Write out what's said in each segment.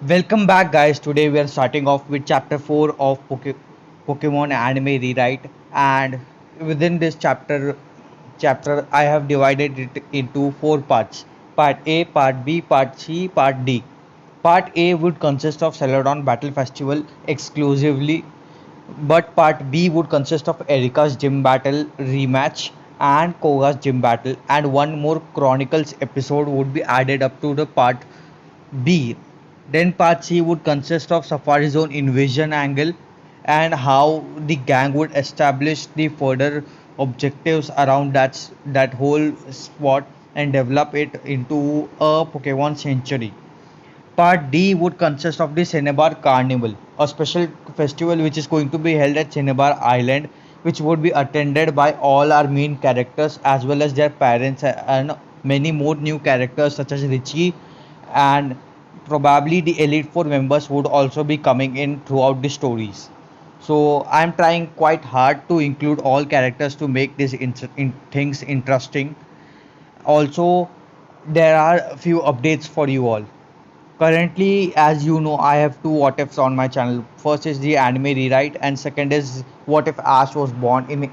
Welcome back, guys. Today we are starting off with chapter 4 of Pokemon Anime Rewrite, and within this chapter I have divided it into four parts: Part A, Part B, Part C, Part D. Part A would consist of Celadon Battle Festival exclusively, but Part B would consist of Erika's gym battle rematch and Koga's gym battle, and one more Chronicles episode would be added up to the Part B. Then Part C would consist of Safari Zone invasion angle and how the gang would establish the further objectives around that whole spot and develop it into a Pokemon century. Part D would consist of the Cinnabar Carnival, a special festival which is going to be held at Cinnabar Island, which would be attended by all our main characters as well as their parents and many more new characters such as Richie, and probably the Elite Four members would also be coming in throughout the stories. So I'm trying quite hard to include all characters to make these things interesting. Also, there are a few updates for you all. Currently, as you know, I have two what ifs on my channel. First is the anime rewrite, and second is what if Ash was born in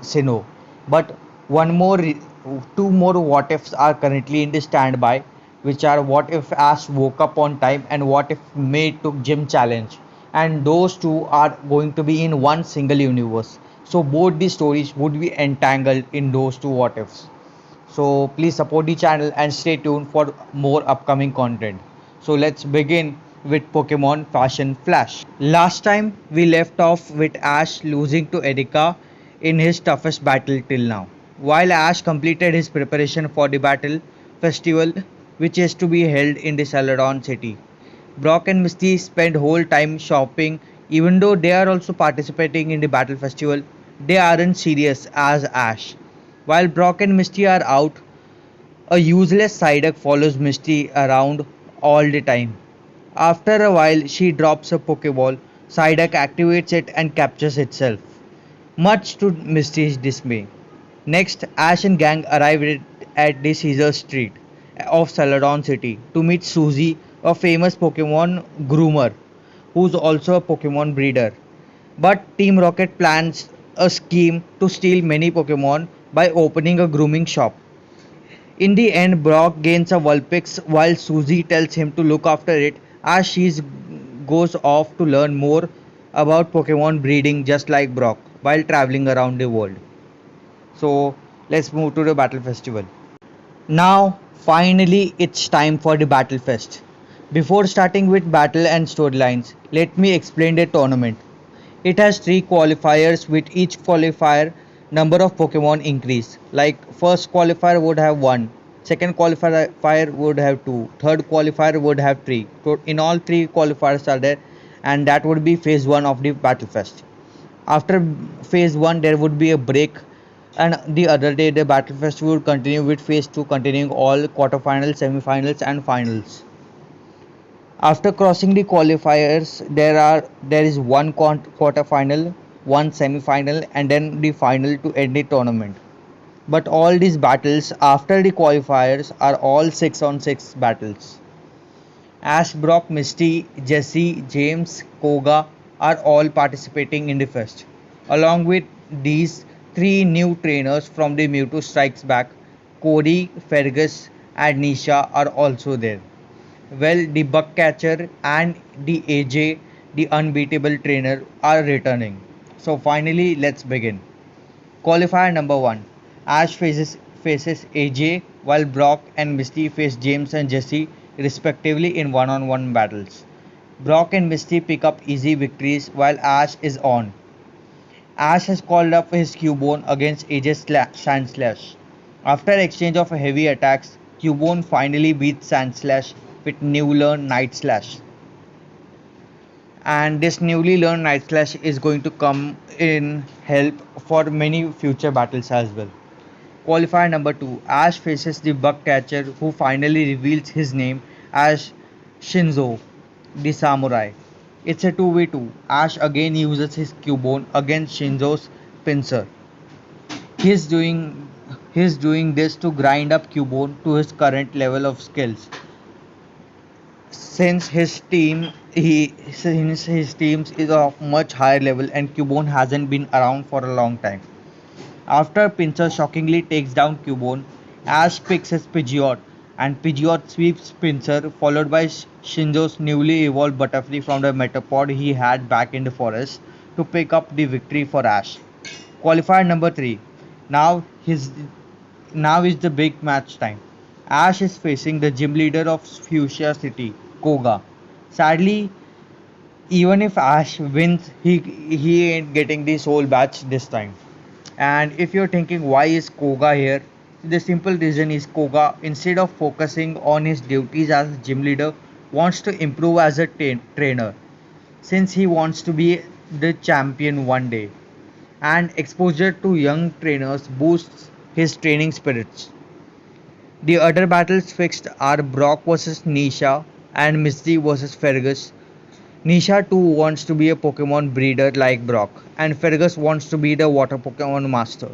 Sinnoh. But one more, two more what ifs are currently in the standby, which are what if Ash woke up on time and what if May took gym challenge. And those two are going to be in one single universe. So both the stories would be entangled in those two what ifs. So please support the channel and stay tuned for more upcoming content. So let's begin with Pokemon Fashion Flash. Last time we left off with Ash losing to Erika in his toughest battle till now. While Ash completed his preparation for the battle festival which is to be held in the Celadon city, Brock and Misty spend whole time shopping. Even though they are also participating in the battle festival, they aren't serious as Ash. While Brock and Misty are out, a useless Psyduck follows Misty around all the time. After a while, she drops a Pokeball. Psyduck activates it and captures itself, much to Misty's dismay. Next, Ash and gang arrive at the Caesar Street of Celadon City to meet Suzy, a famous Pokemon groomer who's also a Pokemon breeder. But Team Rocket plans a scheme to steal many Pokemon by opening a grooming shop. In the end, Brock gains a Vulpix while Suzy tells him to look after it as she goes off to learn more about Pokemon breeding just like Brock while traveling around the world. So let's move to the Battle Festival. Now, finally, it's time for the Battle Fest. Before starting with battle and storylines, let me explain the tournament. It has three qualifiers with each qualifier number of Pokemon increase. Like first qualifier would have one, second qualifier would have two, third qualifier would have three. So in all three qualifiers are there, and that would be phase one of the Battle Fest. After phase one, there would be a break, and the other day the Battle Fest would continue with phase two, continuing all quarterfinals, semifinals, and finals. After crossing the qualifiers, there is one quarter final, one semi final, and then the final to end the tournament. But all these battles after the qualifiers are all 6 on 6 battles. Ash, Brock, Misty, Jesse, James, Koga are all participating in the fest. Along with these, three new trainers from the Mewtwo Strikes Back, Cody, Fergus, and Nisha are also there. Well, the Buck Catcher and the AJ, the unbeatable trainer, are returning. So finally, let's begin. Qualifier number 1. Ash faces AJ while Brock and Misty face James and Jesse respectively in one-on-one battles. Brock and Misty pick up easy victories while Ash is on. Ash has called up his Cubone against AJ's Sandslash. After exchange of heavy attacks, Cubone finally beats Sandslash with new learned Night Slash. And this newly learned Night Slash is going to come in help for many future battles as well. Qualifier number 2. Ash faces the Bug Catcher who finally reveals his name as Shinzo, the Samurai. It's a 2v2. Ash again uses his Cubone against Shinzo's Pinsir. He's doing this to grind up Cubone to his current level of skills. since his teams is of much higher level and Cubone hasn't been around for a long time. After Pinsir shockingly takes down Cubone, Ash picks his Pidgeot and Pidgeot sweeps Pinsir, followed by Shinjo's newly evolved Butterfree from the Metapod he had back in the forest to pick up the victory for Ash. Qualifier number 3. Now his now is the big match time. Ash is facing the gym leader of Fuchsia City, Koga. Sadly, even if Ash wins, he ain't getting the soul badge this time. And if you're thinking why is Koga here, the simple reason is Koga, instead of focusing on his duties as a gym leader, wants to improve as a trainer since he wants to be the champion one day. And exposure to young trainers boosts his training spirits. The other battles fixed are Brock versus Nisha and Misty versus Fergus. Nisha too wants to be a Pokemon breeder like Brock, and Fergus wants to be the water Pokemon master,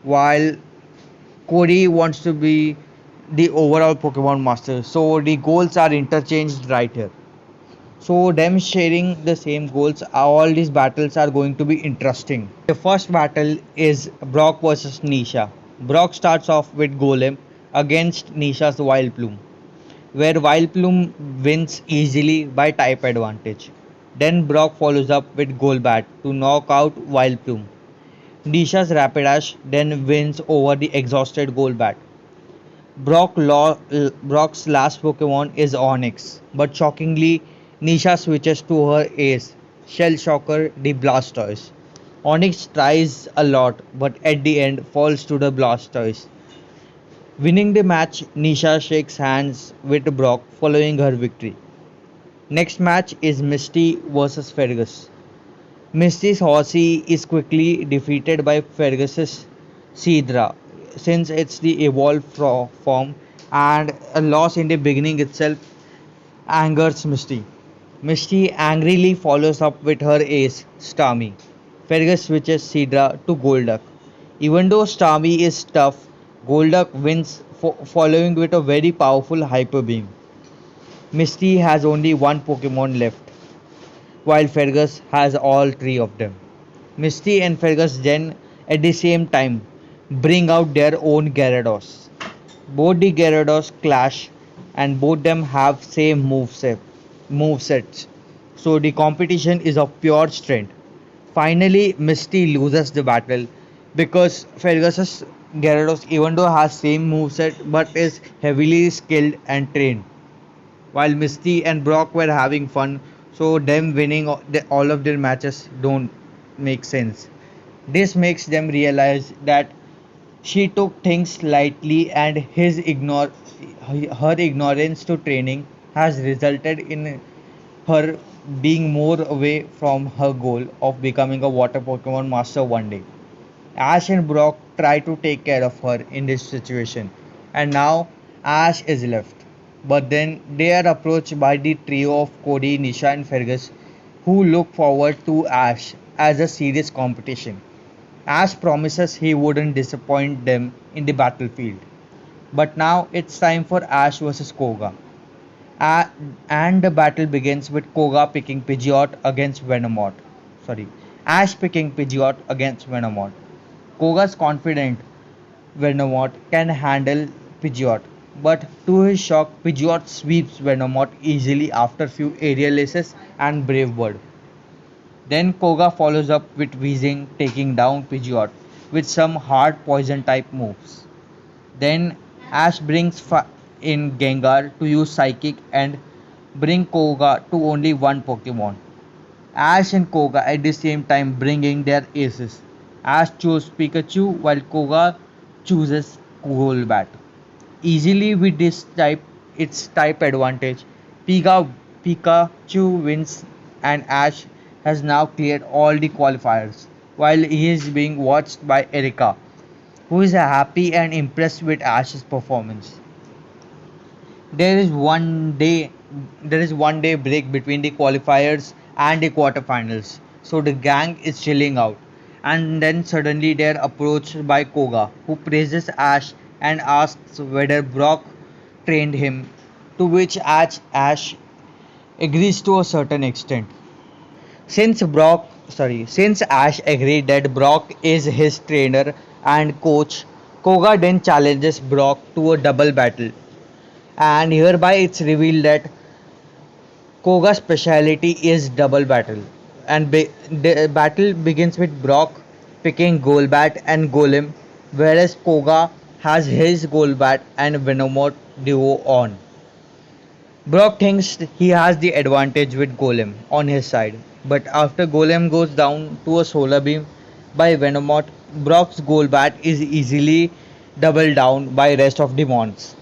while Cody wants to be the overall Pokemon master. So the goals are interchanged right here. So them sharing the same goals, all these battles are going to be interesting. The first battle is Brock versus Nisha. Brock starts off with Golem against Nisha's Wildplume, where Wildplume wins easily by type advantage. Then Brock follows up with Golbat to knock out Wildplume. Nisha's Rapidash then wins over the exhausted Golbat. Brock's last Pokemon is Onix, but shockingly, Nisha switches to her ace, Shell Shocker the Blastoise. Onix tries a lot, but at the end falls to the Blastoise. Winning the match, Nisha shakes hands with Brock following her victory. Next match is Misty versus Fergus. Misty's Horsey is quickly defeated by Fergus's Seadra since it's the evolved form, and a loss in the beginning itself angers Misty. Misty angrily follows up with her ace, Starmie. Fergus switches Seadra to Golduck. Even though Starmie is tough, Golduck wins following with a very powerful Hyper Beam. Misty has only one Pokemon left, while Fergus has all three of them. Misty and Fergus then, at the same time, bring out their own Gyarados. Both the Gyarados clash, and both them have same movesets. So the competition is of pure strength. Finally, Misty loses the battle because Fergus's Gyarados, even though has same moveset, but is heavily skilled and trained, while Misty and Brock were having fun, so them winning all of their matches don't make sense. This makes them realize that she took things lightly and her ignorance to training has resulted in her being more away from her goal of becoming a water Pokemon master one day. Ash and Brock try to take care of her in this situation, and now Ash is left. But then they are approached by the trio of Cody, Nisha, and Fergus, who look forward to Ash as a serious competition. Ash promises he wouldn't disappoint them in the battlefield. But now it's time for Ash versus Koga. A- and the battle begins with Koga picking Pidgeot against Venomoth. Sorry, Ash picking Pidgeot against Venomoth. Koga's confident Venomoth can handle Pidgeot, but to his shock, Pidgeot sweeps Venomoth easily after few aerial aces and Brave Bird. Then Koga follows up with Weezing taking down Pidgeot with some hard poison type moves. Then Ash brings in Gengar to use Psychic and bring Koga to only one Pokemon. Ash and Koga at the same time bringing their aces. Ash chose Pikachu while Koga chooses Golbat. Easily with this type, its type advantage, Pikachu wins and Ash has now cleared all the qualifiers while he is being watched by Erika, who is happy and impressed with Ash's performance. There is one day there is one day break between the qualifiers and the quarterfinals. So the gang is chilling out. And then suddenly they are approached by Koga, who praises Ash and asks whether Brock trained him. To which Ash agrees to a certain extent. Since Ash agreed that Brock is his trainer and coach, Koga then challenges Brock to a double battle, and hereby it's revealed that Koga's speciality is double battle, and the battle begins with Brock picking Golbat and Golem, whereas Koga has his Golbat and Venomoth duo on. Brock thinks he has the advantage with Golem on his side, but after Golem goes down to a solar beam by Venomoth, Brock's Golbat is easily doubled down by rest of the mons.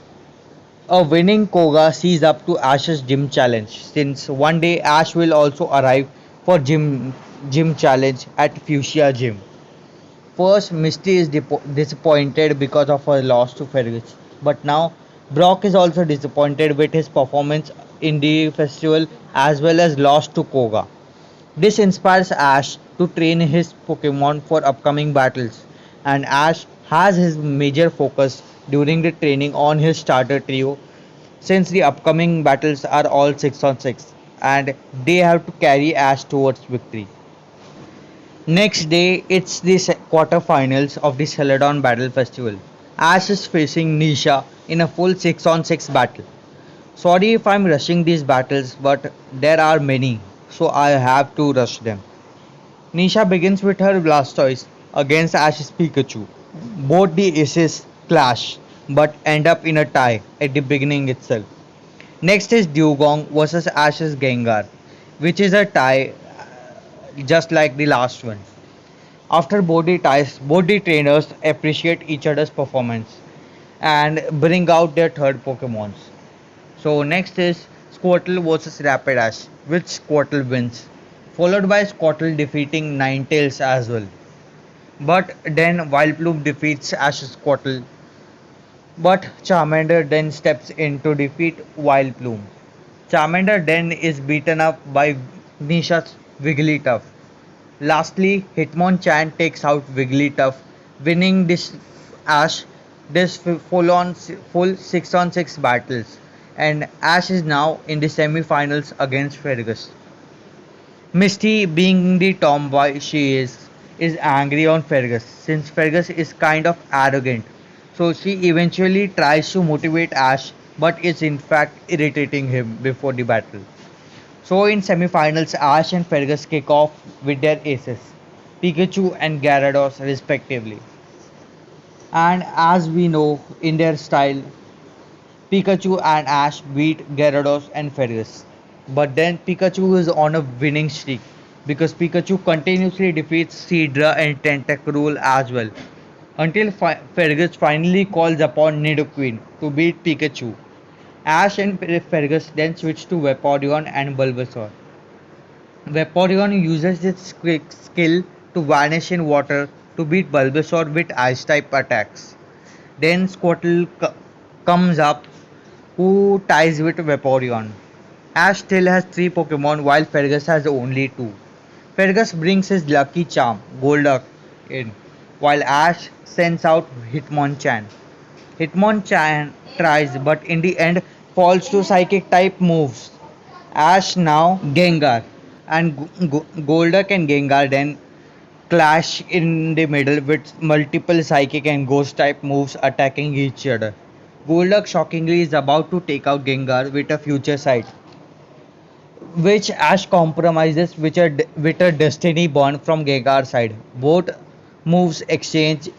A winning Koga sees up to Ash's gym challenge, since one day Ash will also arrive for gym challenge at Fuchsia Gym. First, Misty is disappointed because of her loss to Fergus, but now Brock is also disappointed with his performance in the festival as well as loss to Koga. This inspires Ash to train his Pokemon for upcoming battles, and Ash has his major focus during the training on his starter trio since the upcoming battles are all 6 on 6 and they have to carry Ash towards victory. Next day, it's the quarterfinals of the Celadon Battle Festival. Ash is facing Nisha in a full 6 on 6 battle. Sorry if I'm rushing these battles, but there are many, so I have to rush them. Nisha begins with her Blastoise against Ash's Pikachu. Both the aces clash, but end up in a tie at the beginning itself. Next is Dugong versus Ash's Gengar, which is a tie just like the last one. After both the ties, both the trainers appreciate each other's performance and bring out their third Pokemons. So next is Squirtle versus Rapidash, which Squirtle wins, followed by Squirtle defeating Ninetales as well. But then Vileplume defeats Ash's Squirtle, but Charmander then steps in to defeat Vileplume. Charmander then is beaten up by Nisha's Wigglytuff. Lastly, Hitmonchan takes out Wigglytuff, winning this Ash this full 6 on 6 battles, and Ash is now in the semi-finals against Fergus. Misty, being the tomboy she is angry on Fergus since Fergus is kind of arrogant. So she eventually tries to motivate Ash, but is in fact irritating him before the battle. So in semi-finals, Ash and Fergus kick off with their aces, Pikachu and Gyarados respectively. And as we know, in their style, Pikachu and Ash beat Gyarados and Fergus. But then Pikachu is on a winning streak because Pikachu continuously defeats Seadra and Tentacruel as well until Fergus finally calls upon Nidoqueen to beat Pikachu. Ash and Fergus then switch to Vaporeon and Bulbasaur. Vaporeon uses its quick skill to vanish in water to beat Bulbasaur with ice type attacks. Then Squirtle comes up who ties with Vaporeon. Ash still has 3 Pokemon while Fergus has only 2. Fergus brings his lucky charm, Golduck, in, while Ash sends out Hitmonchan. Hitmonchan tries but in the end falls to psychic type moves. Ash now Gengar and Golduck and Gengar then clash in the middle with multiple psychic and ghost type moves attacking each other. Golduck shockingly is about to take out Gengar with a future sight, which Ash compromises with a destiny bond from Gengar's side. Both moves exchange.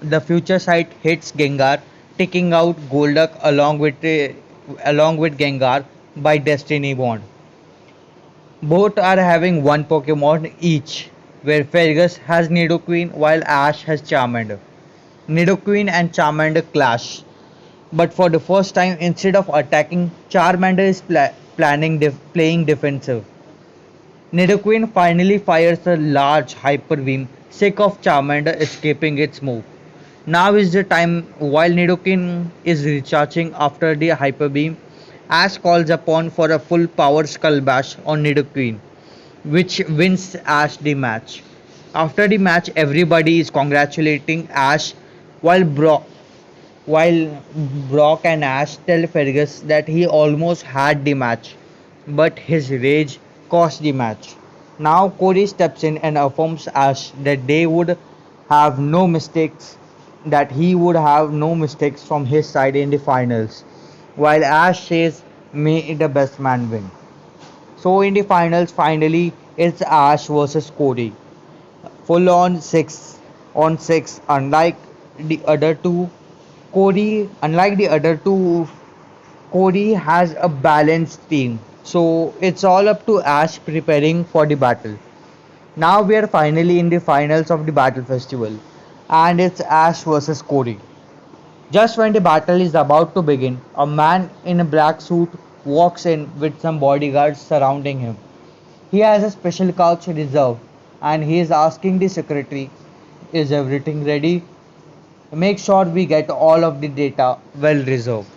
The future sight hits Gengar, taking out Golduck along with Gengar by destiny bond. Both are having one Pokemon each, where Fergus has Nidoqueen while Ash has Charmander. Nidoqueen and Charmander clash, but for the first time, instead of attacking, Charmander is playing defensive. Nidoqueen finally fires a large Hyper Beam, sick of Charmander escaping its move. Now is the time while Nidoqueen is recharging after the Hyper Beam. Ash calls upon for a full power Skull Bash on Nidoqueen, which wins Ash the match. After the match, everybody is congratulating Ash while while Brock and Ash tell Fergus that he almost had the match. but his rage cost the match. Now Cody steps in and affirms Ash that they would have no mistakes, that he would have no mistakes from his side in the finals, while Ash says, "May the best man win." So in the finals, finally, it's Ash versus Cody. Full on 6 on 6. Unlike the other two, Cody has a balanced team. So it's all up to Ash preparing for the battle. Now we are finally in the finals of the battle festival, and it's Ash versus Cody. Just when the battle is about to begin, a man in a black suit walks in with some bodyguards surrounding him. He has a special couch reserved and he is asking the secretary, "Is everything ready? Make sure we get all of the data well reserved."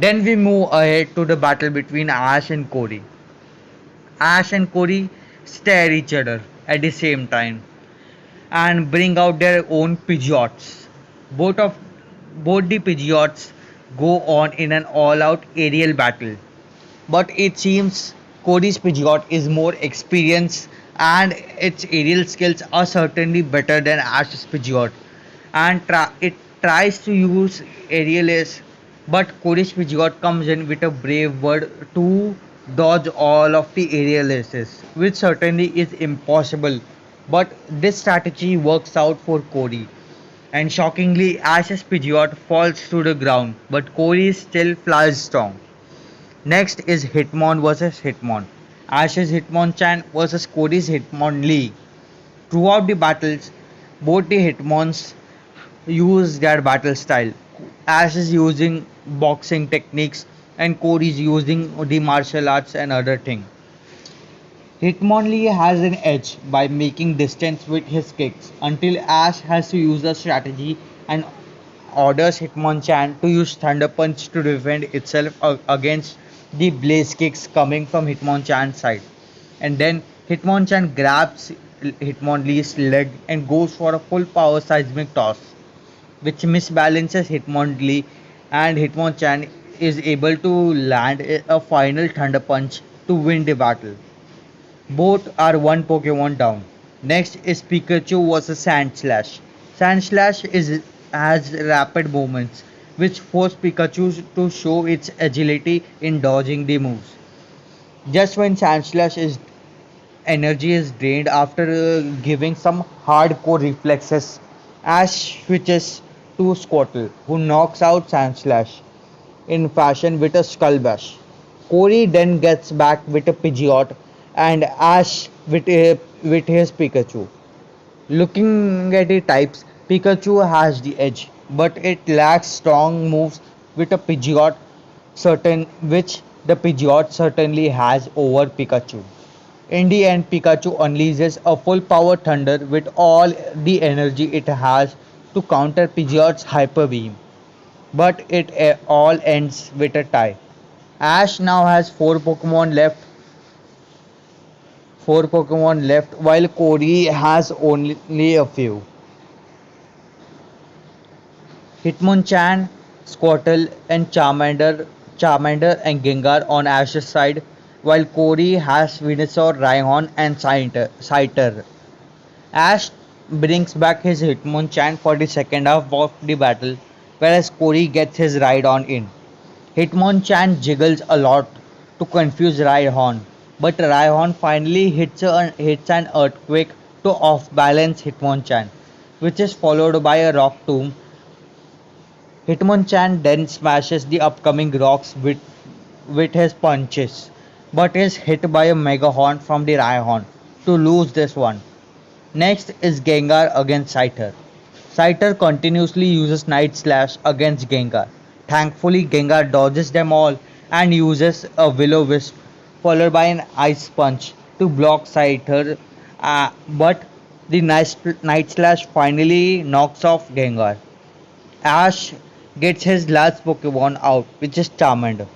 Then we move ahead to the battle between Ash and Cody. Ash and Cody stare each other at the same time and bring out their own Pidgeots. Both of both the Pidgeots go on in an all-out aerial battle. But it seems Cody's Pidgeot is more experienced and its aerial skills are certainly better than Ash's Pidgeot. And it tries to use aerial ace, but Cody's Pidgeot comes in with a brave bird to dodge all of the aerial aces, which certainly is impossible. But this strategy works out for Cody. And shockingly, Ash's Pidgeot falls to the ground, but Cody still flies strong. Next is Hitmon versus Hitmon. Ash's Hitmonchan versus Cody's Hitmonlee. Throughout the battles, both the Hitmons use their battle style. Ash is using boxing techniques and Cody is using the martial arts and other things. Hitmonlee has an edge by making distance with his kicks until Ash has to use a strategy and orders Hitmonchan to use Thunder Punch to defend itself against the blaze kicks coming from Hitmonchan's side. And then Hitmonchan grabs Hitmonlee's leg and goes for a full power seismic toss, which misbalances Hitmonlee, and Hitmonchan is able to land a final Thunder Punch to win the battle. Both are one Pokemon down. Next is Pikachu versus Sandslash. Sandslash has rapid movements, which force Pikachu to show its agility in dodging the moves. Just when Sandslash's energy is drained after giving some hardcore reflexes, Ash switches to Squirtle, who knocks out Sandslash in fashion with a Skull Bash. Cody then gets back with a Pidgeot and Ash with his Pikachu. Looking at the types, Pikachu has the edge, but it lacks strong moves with a Pidgeot certain which the Pidgeot certainly has over Pikachu. In the end, Pikachu unleashes a full power thunder with all the energy it has to counter Pidgeot's Hyper Beam, but it all ends with a tie. Ash now has four Pokemon left, while Cody has only a few. Hitmonchan, Squirtle, and Charmander and Gengar on Ash's side, while Cody has Venusaur, Rhyhorn, and Scyther. Ash brings back his Hitmonchan for the second half of the battle, whereas Cody gets his Rhydon in. Hitmonchan jiggles a lot to confuse Rhyhorn, but Rhyhorn finally hits an earthquake to off-balance Hitmonchan, which is followed by a rock tomb. Hitmonchan then smashes the upcoming rocks with his punches, but is hit by a Mega Horn from the Rhyhorn to lose this one. Next is Gengar against Scyther. Scyther continuously uses Night Slash against Gengar. Thankfully, Gengar dodges them all and uses a Will-O-Wisp followed by an Ice Punch to block Scyther, but the Night Slash finally knocks off Gengar. Ash gets his last Pokemon out, which is Charmander.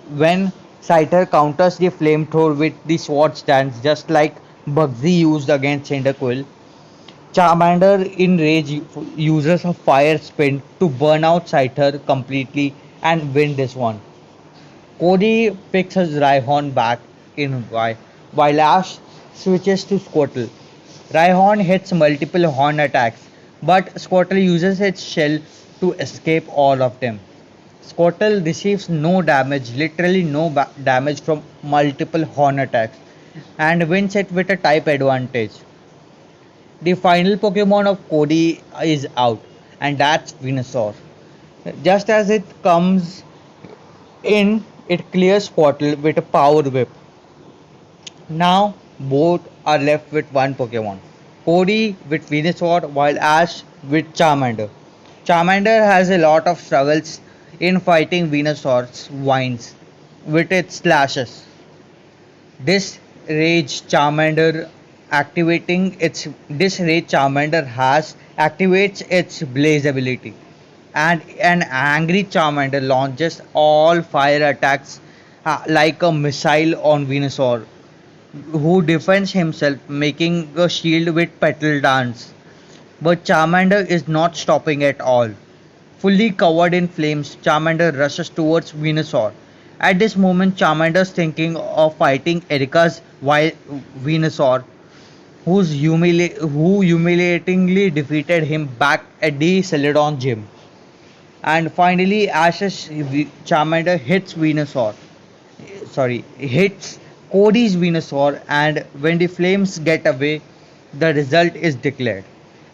When Scyther counters the flamethrower with the sword stance just like Bugsy used against Cyndaquil, Charmander in rage uses a fire spin to burn out Scyther completely and win this one. Cody picks his Rhyhorn back in while Ash switches to Squirtle. Rhyhorn hits multiple horn attacks, but Squirtle uses its shell to escape all of them. Squirtle receives no damage, literally no damage from multiple horn attacks, and wins it with a type advantage. The final Pokemon of Cody is out, and that's Venusaur. Just as it comes in, it clears Squirtle with a power whip. Now both are left with one Pokemon. Cody with Venusaur while Ash with Charmander. Charmander has a lot of struggles in fighting Venusaur's vines with its slashes. This rage Charmander this rage Charmander has activates its blaze ability, and an angry Charmander launches all fire attacks like a missile on Venusaur, who defends himself making a shield with petal dance. But Charmander is not stopping at all. Fully covered in flames, Charmander rushes towards Venusaur. At this moment, Charmander is thinking of fighting Erika's Venusaur, who humiliatingly defeated him back at the Celadon gym. And finally, Charmander hits Cody's Venusaur, and when the flames get away, the result is declared.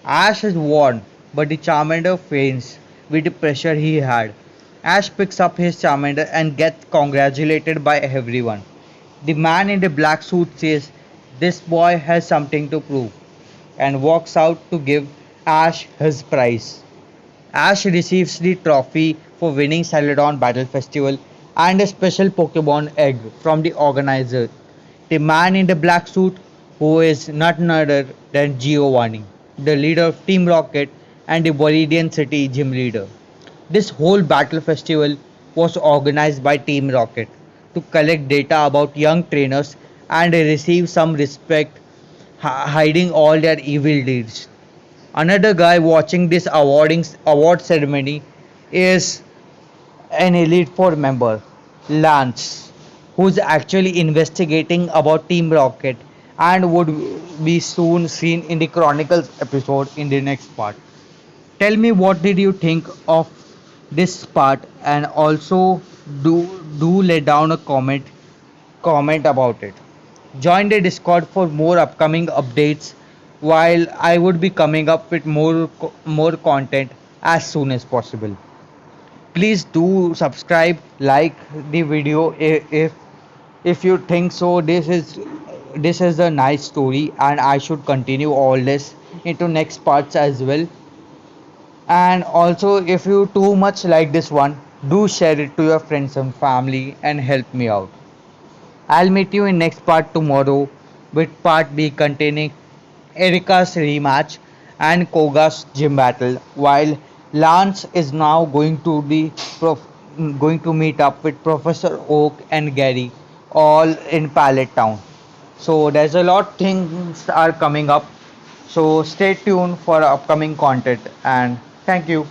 Ash is warned, but the Charmander faints with the pressure he had. Ash picks up his Charmander and gets congratulated by everyone. The man in the black suit says, "This boy has something to prove," and walks out to give Ash his prize. Ash receives the trophy for winning Celadon Battle Festival and a special Pokemon egg from the organizer, the man in the black suit, who is none other than Giovanni, the leader of Team Rocket and the Viridian City gym leader. This whole battle festival was organized by Team Rocket to collect data about young trainers and receive some respect, hiding all their evil deeds. Another guy watching this award ceremony is an Elite Four member, Lance, who's actually investigating about Team Rocket and would be soon seen in the Chronicles episode in the next part. Tell me, what did you think of this part, and also do lay down a comment about it. Join the Discord for more upcoming updates, while I would be coming up with more content as soon as possible. Please do subscribe, like the video if you think so. This is a nice story, and I should continue all this into next parts as well. And also, if you too much like this one, do share it to your friends and family and help me out. I'll meet you in next part tomorrow with part B containing Erika's rematch and Koga's gym battle, while Lance is now going to meet up with Professor Oak and Gary, all in Pallet Town. So there's a lot things are coming up. So stay tuned for upcoming content, and thank you.